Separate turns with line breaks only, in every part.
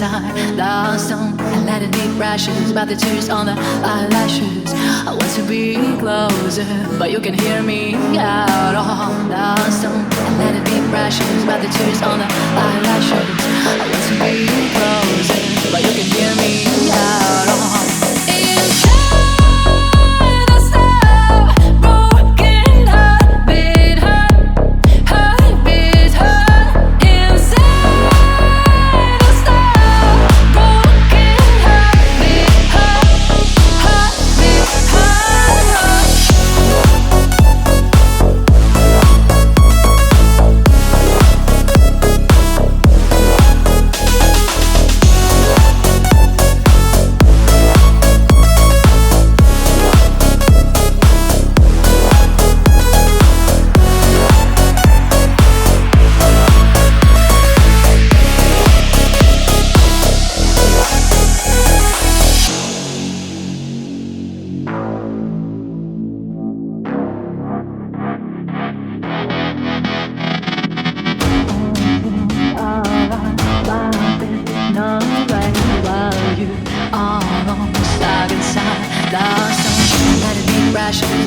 inside the stone and let it deep rashes by the tears on the eyelashes. I want to be closer, but you can hear me out on the stone and let it deep rashes by the tears on the eyelashes. I want to be closer, but you can hear me out on inside.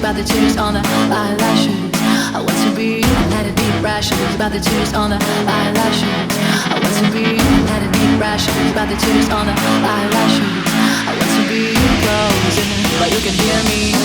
By the tears on the eyelashes, I want to be let it deep rashes by the tears on the eyelashes. I want to be let it deep rashes by the tears on the eyelashes. I want to be closer, but you can hear me